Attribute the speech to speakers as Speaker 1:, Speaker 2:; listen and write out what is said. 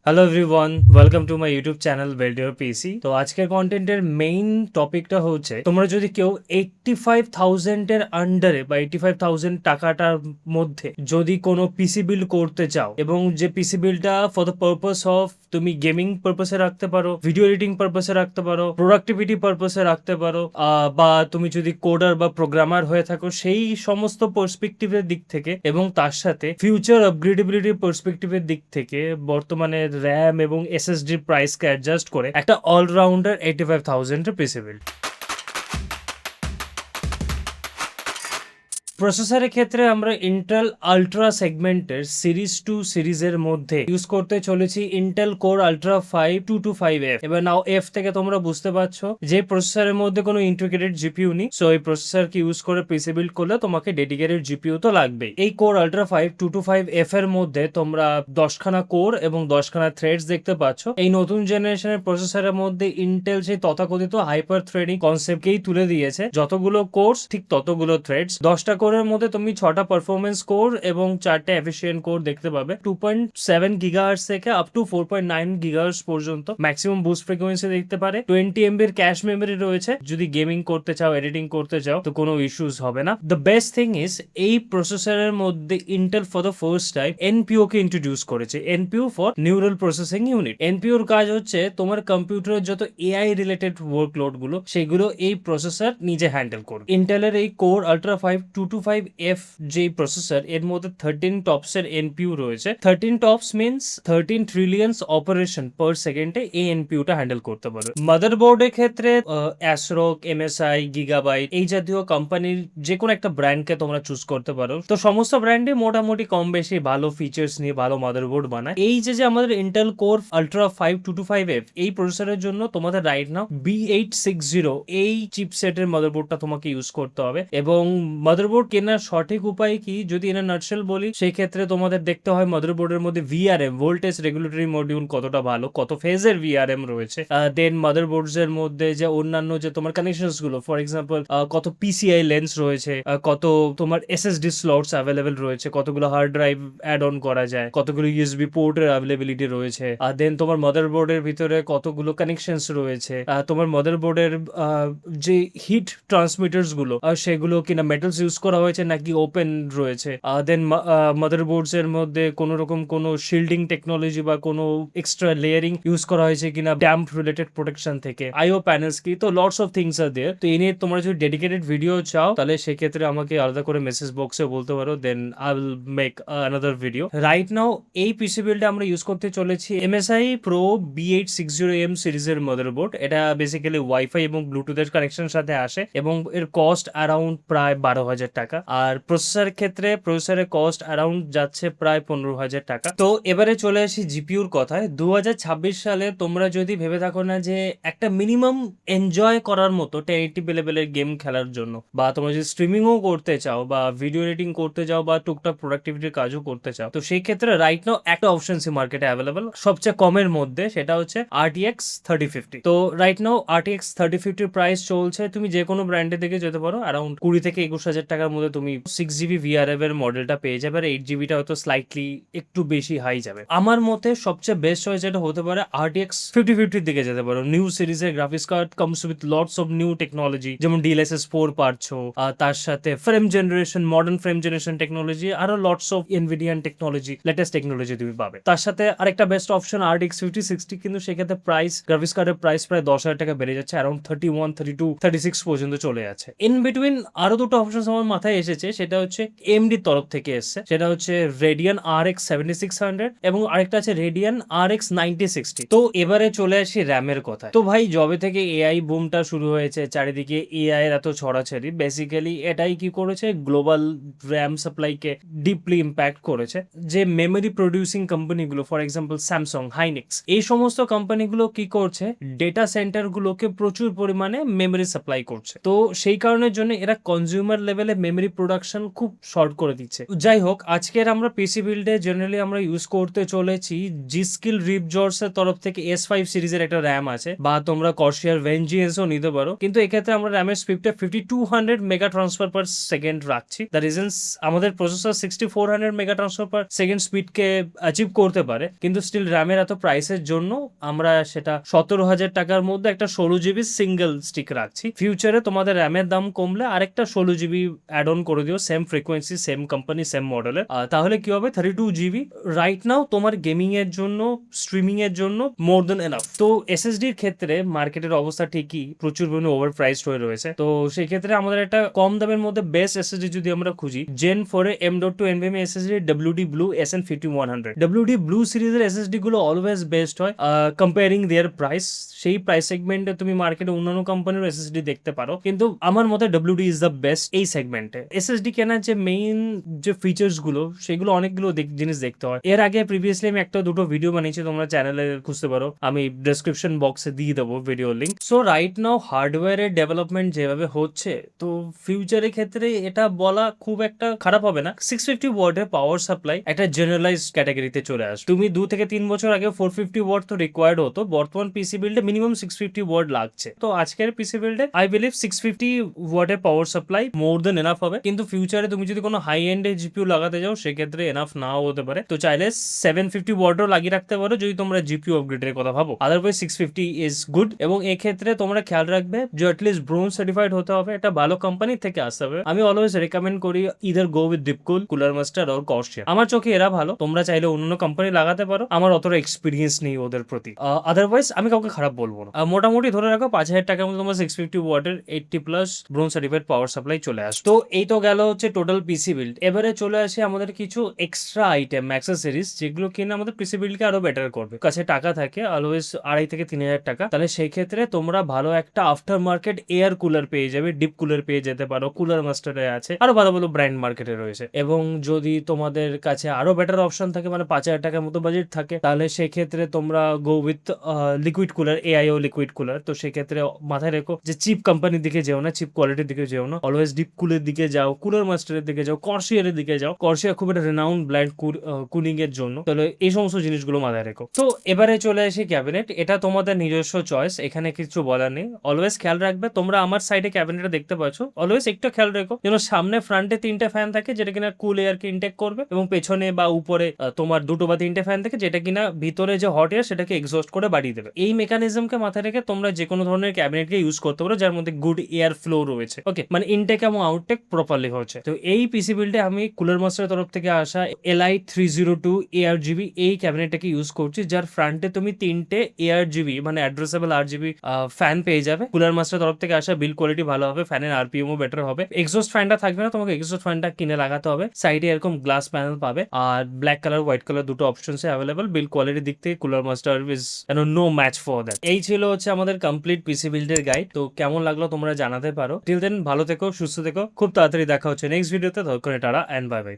Speaker 1: Hello everyone, welcome to my YouTube channel build your PC. তো আজকের কন্টেন্টের main টপিকটা হচ্ছে, তোমরা যদি কেউ 85,000 এর আন্ডারে বা 85,000 টাকাটার মধ্যে যদি কোনো পিসি বিল্ড করতে চাও, এবং যে পিসি বিল্ডটা ফর দ্য পারপাস অফ তুমি গেমিং পারপাসে রাখতে পারো, ভিডিও এডিটিং পারপাসে রাখতে পারো, প্রোডাক্টিভিটি পারপাসে রাখতে পারো, বা তুমি যদি কোডার বা প্রোগ্রামার হয়ে থাকো, সেই সমস্ত পার্সপেক্টিভের দিক থেকে এবং তার সাথে ফিউচার আপগ্রেডেবিলিটি পার্সপেক্টিভের দিক থেকে বর্তমানে র্যাম এবং এসএসডির প্রাইসকে অ্যাডজাস্ট করে একটা অলরাউন্ডার 85,000 এর পিসি বিল্ড। প্রসেসরের ক্ষেত্রে আমরা ইন্টেল আলট্রা সেগমেন্টের সিরিজ 2 সিরিজের মধ্যে ইউজ করতে চলেছি ইন্টেল কোর আলট্রা 5225F। এবার নাও এফ থেকে তোমরা বুঝতে পারছো যে প্রসেসরের মধ্যে কোনো ইন্টিগ্রেটেড জিপিইউ নেই, সো এই প্রসেসরকে ইউজ করে পিসি বিল্ড করলে তোমাকে ডেডিকেটেড জিপিইউ তো লাগবেই। এই কোর আলট্রা 5225F এর মধ্যে তোমরা 10খানা কোর এবং 10খানা থ্রেডস দেখতে পাচ্ছ। এই নতুন জেনারেশনের প্রসেসরের মধ্যে ইন্টেল সেই তথাকথিত হাইপার থ্রেডিং কনসেপ্টকেই তুলে দিয়েছে। যতগুলো কোর্স ঠিক ততগুলো থ্রেডস। 10টা কোরের মধ্যে তুমি 6টা পারফরমেন্স কোর এবং 4টে এফিশিয়েন্ট কোর দেখতে পাবে। 2.7 গিগাহার্টজ থেকে আপ টু 4.9 গিগাহার্টজ পর্যন্ত ম্যাক্সিমাম বুস্ট ফ্রিকোয়েন্সি দেখতে পারে। 20 MB এর ক্যাশ মেমোরি রয়েছে। যদি গেমিং করতে চাও, এডিটিং করতে চাও, তো কোনো ইস্যুস হবে না। দ্য বেস্ট থিং ইজ, এই প্রসেসরের মধ্যে Intel for the first time NPU কে ইন্ট্রোডিউস করেছে। NPU for neural processing unit. এনপিওর কাজ হচ্ছে তোমার কম্পিউটারের যত এআই রিলেটেড ওয়ার্কলোড গুলো, সেগুলো এই প্রসেসর নিজে হ্যান্ডেল করবে। ইন্টেলের এই কোর আলট্রা 5225F যে প্রসেসর, এর মধ্যে 13 টপস এর এনপিইউ রয়েছে। 13 টপস মিন্স 13 ট্রিলিয়নস অপারেশন পার সেকেন্ডে এই এনপিইউটা হ্যান্ডেল করতে পারে। মাদারবোর্ডের ক্ষেত্রে অ্যাসরক, এমএসআই, গিগাবাইট এই জাতীয় কোম্পানির যে কোনো একটা ব্র্যান্ডকে তোমরা চুজ করতে পারো। তো সমস্ত ব্র্যান্ডে মোটামুটি কম বেশি ভালো ফিচার্স নিয়ে ভালো মাদারবোর্ড বানায়। এই যে আমাদের ইন্টেল কোর আলট্রা 5225F এই প্রসেসরের জন্য তোমাদের রাইট নাও B860 এই চিপসেটের মাদারবোর্ডটা তোমাকে ইউজ করতে হবে। এবং মাদারবোর্ড কেনার সঠিক উপায় কি যদি এর নাটশেল বলি, সেই ক্ষেত্রে তোমাদের দেখতে হয় মাদারবোর্ডের মধ্যে ভিআরএম, ভোল্টেজ রেগুলেটরি মডিউল কতটা ভালো, কত ফেজের ভিআরএম রয়েছে। দেন মাদারবোর্ডস এর মধ্যে যে অন্যান্য যে তোমার কানেকশনস গুলো, ফর এক্সাম্পল কত পিসিআই লেন্স রয়েছে, কত তোমার এসএসডি স্লটস অ্যাভেলেবেল রয়েছে, কতগুলো হার্ড ড্রাইভ অ্যাড অন করা যায়, কতগুলো ইউএসবি পোর্টের অ্যাভেলেবিলিটি রয়েছে। দেন তোমার মাদারবোর্ডের ভিতরে কতগুলো কানেকশনস রয়েছে, তোমার মাদারবোর্ডের যে হিট ট্রান্সমিটার্স গুলো সেগুলো কিনা মেটালস ইউজ করা হয়েছে নাকি ওপেন রয়েছে। দেন মাদারবোর্ডস এর মধ্যে কোনো রকম কোনো শিল্ডিং টেকনোলজি বা কোনো এক্সট্রা লেয়ারিং ইউজ করা হয়েছে কিনা ড্যাম্প রিলেটেড প্রোটেকশন থেকে, আইও প্যানেলস কি, তো লটস অফ থিংস আর দেয়ার। তো এই নিয়ে তোমরা যদি ডেডিকেটেড ভিডিও চাও, তাহলে সেক্ষেত্রে আমাকে আলাদা করে মেসেজ বক্সে বলতে পারো, then I will make another video. Right now এই পিসি বিল্ডে আমরা ইউজ করতে চলেছি MSI Pro B860M সিরিজের মাদারবোর্ড। এটা বেসিক্যালি ওয়াইফাই এবং ব্লুটুথের কানেকশনের সাথে আসে এবং এর কস্ট অ্যারাউন্ড প্রায় 12,000 টাকা। আর প্রসেসরের ক্ষেত্রে প্রসেসরের কস্ট অ্যারাউন্ড যাচ্ছে প্রায় 15,000 টাকা। তো এবারে চলে আসি জিপিউর কথায়। 2026 সালে তোমরা যদি ভেবে থাকো না যে একটা মিনিমাম এনজয় করার মতো 1080p লেভেলের গেম খেলার জন্য, বা তোমরা যদি স্ট্রিমিংও করতে চাও বা ভিডিও এডিটিং করতে চাও বা টুকটাক প্রোডাক্টিভিটির কাজও করতে চাও, তো সেই ক্ষেত্রে রাইট নাও একটা অপশন মার্কেটে অ্যাভেলেবল সবচেয়ে কমের মধ্যে, সেটা হচ্ছে RTX 3050। তো রাইট নাও RTX 3050 প্রাইস চলছে, তুমি যে কোনো ব্র্যান্ডে থেকে যেতে পারো, অ্যারাউন্ড 20 থেকে 21,000 টাকার মধ্যে তুমি 6GB VRM এর মডেলটা পেয়ে যাবে। আর 8GBটা হয়তো স্লাইটলি একটু বেশি হাই যাবে। আমার মতে সবচেয়ে বেস্ট চয়েস যেটা হতে পারে RTX 5050 দিকে যেতে পারো। নিউ সিরিজের graphics card comes with lots of new technology, যেমন DLSS 4 পাচ্ছ, তার সাথে frame generation, modern frame generation technology, আরো লটস অফ এনভিডিয়ান টেকনোলজি, লেটেস্ট টেকনোলজি তুমি পাবে। তার সাথে আরেকটা বেস্ট অপশন RTX 5060, কিন্তু সেক্ষেত্রে প্রাইস, গ্রাফিক্স কার্ডের প্রাইস প্রায় 10,000 টাকা বেড়ে যাচ্ছে, অ্যারাউন্ড 31, 32, 36 পর্যন্ত চলে যাচ্ছে। ইন বিটুইন আরো দুটো অপশন আমার মাথায় এসেছে, সেটা হচ্ছে AMD তরফ থেকে এসছে, সেটা হচ্ছে Radeon RX 7600 এবং আরেকটা আছে Radeon RX 9060। তো এবারে চলে আসি র্যামের কথায়। তো ভাই, জবে থেকে এআই বুমটা শুরু হয়েছে, চারিদিকে এআই এর এত ছড়াছড়ি, বেসিক্যালি এটাই কি করেছে, গ্লোবাল র্যাম সাপ্লাইকে ডিপলি ইম্প্যাক্ট করেছে। যে মেমোরি প্রডিউসিং কোম্পানিগুলো, ফর এক্সাম্পল স্যামসাং, হাইনেক্স, এই সমস্ত কোম্পানিগুলো কি করছে, ডেটা সেন্টার গুলোকে প্রচুর পরিমাণে মেমোরি সাপ্লাই করছে। তো সেই কারণের জন্য এরা কনজিউমার লেভেলে মেমরি প্রোডাকশন খুব শর্ট করে দিচ্ছে। যাই হোক, আজকের আমরা পিসি বিল্ডে জেনারেলি আমরা ইউজ করতে চলেছি জি স্কিল রিপজর্স এর তরফ থেকে S5 সিরিজের একটা র্যাম আছে, বা তোমরা কর্সিয়ার ভেঞ্জিয়েন্সও নিতে পারো, কিন্তু এক্ষেত্রে আমরা র্যামের স্পিডটা 5200 মেগা ট্রান্সফার পার সেকেন্ড রাখছি। দ্য রিজনস, আমাদের processor 6400 mega transfer per second স্পিডকে অ্যাচিভ করতে পারে, কিন্তু স্টিল র্যামের এত প্রাইসের জন্য আমরা সেটা 17,000 টাকার মধ্যে একটা 16GB সিঙ্গেল স্টিক রাখছি। ফিউচারে তোমাদের র্যামের দাম কমলে আরেকটা 16GB অ্যাড অন করে দিও, same frequency, same company, same মডেলের। তাহলে কি হবে, 32GB রাইট নাও তোমার গেমিং এর জন্য, স্ট্রিমিং এর জন্য মোর দেন এনাফ। তো এসএসডির ক্ষেত্রে মার্কেটের অবস্থা ঠিকই প্রচুর পরিমাণে ওভার প্রাইসড হয়ে রয়েছে। তো সেই ক্ষেত্রে আমাদের একটা কম দামের মধ্যে বেস্ট এসএসডি যদি আমরা খুঁজি, Gen 4 এ M.2 NVMe SSD WD Blue SN5100। WD Blue সিরিজের এসএসডি গুলো অলওয়েজ বেস্ট হয় কম্পেয়ারিং দেয়ার প্রাইস। সেই প্রাইস সেগমেন্টে তুমি মার্কেটে অন্যান্য কোম্পানির এসএসডি দেখতে পারো, কিন্তু আমার মতে WD ইজ দ্য বেস্ট এই সেগমেন্টে। এসএসডি কেনার যে মেইন যে ফিচার্স গুলো, সেগুলো অনেকগুলো জিনিস দেখতে হয়। এর আগে প্রিভিয়াসলি আমি একটা দুটো ভিডিও বানিয়েছি, তোমরা চ্যানেলে খুঁজতে পারো, আমি ডেসক্রিপশন বক্সে দিয়ে দেবো video link. So right now হার্ডওয়্যারের ডেভেলপমেন্ট যেভাবে হচ্ছে, তো ফিউচারের ক্ষেত্রে এটা বলা খুব একটা খারাপ হবে না। 650 ওয়াটের পাওয়ার সাপ্লাই একটা জেনারেলাইজ ক্যাটাগরিতে চলে আসে। তুমি 2 থেকে 3 বছর আগে 450 ওয়াট তো রিকোয়ার্ড হতো, বর্তমান পিসি বিল্ডে মিনিমাম 650 ওয়াট লাগছে। তো আজকের পিসি বিল্ডে আই বিলিভ 650 ওয়াটের পাওয়ার সাপ্লাই মোর দেন এনাফ হবে, কিন্তু ফিউচারে তুমি যদি কোনো হাই এন্ড জিপিইউ লাগাতে যাও, সেক্ষেত্রে এনাফ নাও হতে পারে। তো চাইলে 750 ওয়াটও লাগিয়ে রাখতে পারো যদি তোমরা জিপিইউ আপগ্রেডের কথা ভাবো। Otherwise 650 is good. এবং এক্ষেত্রে তোমরা খেয়াল রাখবে যে অ্যাটলিস্ট ব্রোঞ্জ সার্টিফাইড হতে হবে, একটা ভালো কোম্পানি থেকে আসতে হবে। আমি অলওয়েজ রেকমেন্ড করি either go with DeepCool, cooler master or কর্সিয়ার। আমার চোখে এরা ভালো, তোমরা চাইলে অন্য কোম্পানি লাগাতে পারো, আমার অতটা এক্সপিরিয়েন্স নেই ওদের প্রতি। আদারওয়াইজ আমি কাউকে খারাপ বলবো না। মোটামুটি ধরে রাখো 5,000 টাকার মধ্যে তোমার 650 ওয়াটের 80+ ব্রোঞ্জ সার্টিফাইড পাওয়ার সাপ্লাই চলে আসে। তো এই তো গেল হচ্ছে টোটাল পিসি বিল্ড। এবারে চলে আসে আমাদের কিছু এক্সট্রা আইটেম, অ্যাক্সেসরিজ, যেগুলো কিনে আমাদের পিসি বিল্ডকে আরো বেটার করবে। কাছে টাকা থাকে অলওয়েজ 2,500 থেকে 3,000 টাকা, তাহলে সেই ক্ষেত্রে তোমরা ভালো একটা আফটার মার্কেট এয়ার কুলার পেয়ে যাবে, ডিপ কুলার পেয়ে যেতে পারো, কুলার মাস্টারে আছে, আরো ভালো ভালো ব্র্যান্ড মার্কেটে রয়েছে। এবং যদি তোমাদের কাছে আরো বেটার অপশন থাকে, মানে 5,000 টাকার মতো বাজেট থাকে, তাহলে সেক্ষেত্রে তোমরা go with liquid cooler, AIO liquid cooler. তো সেক্ষেত্রে মাথায় রেখো যে চিপ কোম্পানির দিকে যেও না, চিপ কোয়ালিটির দিকে যেও না, অলওয়েজ ডিপ কুলের দিকে যাও, কুলার মাস্টারের দিকে যাও, কর্সিয়ারের দিকে যাও। কর্সিয়ার খুব একটা রেনাউন্ড ব্র্যান্ড কুলিং এর জন্য, তাহলে এই সমস্ত জিনিসগুলো মাথায় রেখো। তো এবারে চলে আসি ক্যাবিনেট। এটা তোমাদের নিজস্ব চয়েস, এখানে কিছু বলার নেই। অলওয়েজ খেয়াল রাখবে, তোমরা আমার সাইডে ক্যাবিনেটটা দেখতে পাচ্ছ, অলওয়েজ একটু খেয়াল রেখো যেন সামনে ফ্রন্টে 3টে ফ্যান থাকে, যেটা কিনা কুল এয়ারকে ইনটেক করবে, এবং পেছনে বা উপরে তোমার 2 বা 3টে ফ্যান থাকে, যেটা কিনা ভিতরে যে হট এয়ার সেটাকে এক্সস্ট করে বাড়িয়ে দেবে। এই মেকানিজমকে মাথায় রেখে তোমরা যে কোনো ধরনের ক্যাবিনেটকে ইউজ করতে পারো যার মধ্যে গুড এয়ার ফ্লো রয়েছে। ওকে, মানে ইনটেক এবং আউটটেক প্রপারলি হচ্ছে। তো এই পিসি বিল্ডে আমি কুলার মাস্টারের তরফ থেকে আসা LI302 ARGB এই ক্যাবিনেটটাকে ইউজ করছি, যার ফ্রন্টে তুমি 3টে ARGB মানে অ্যাড্রেসেবল RGB ফ্যান পেয়ে যাবে। কুলার মাস্টারের তরফ থেকে আসা বিল্ড কোয়ালিটি ভালো হবে, ফ্যানের RPM ও বেটার হবে। এক্সস্ট ফ্যানটা থাকবে না, তোমাকে এক্সস্ট ফ্যানটা কিনে লাগাতে হবে। সাইডে এরকম গ্লাস প্যানেল পাবে, আর ব্ল্যাক কালার, হোয়াইট কালার দুটো অপশনস অ্যাভেলেবল। বিল্ড কোয়ালিটির দিক থেকে cooler master is no match for that. এই ছিল হচ্ছে আমাদের কমপ্লিট পিসি বিল্ডের গাইড। তো কেমন লাগলো তোমরা জানাতে পারো। টিল দেন ভালো থেকো, সুস্থ থেকো, খুব তাড়াতাড়ি দেখা হচ্ছে নেক্সট ভিডিওতে। ততক্ষণে টাটা এন্ড বাই বাই।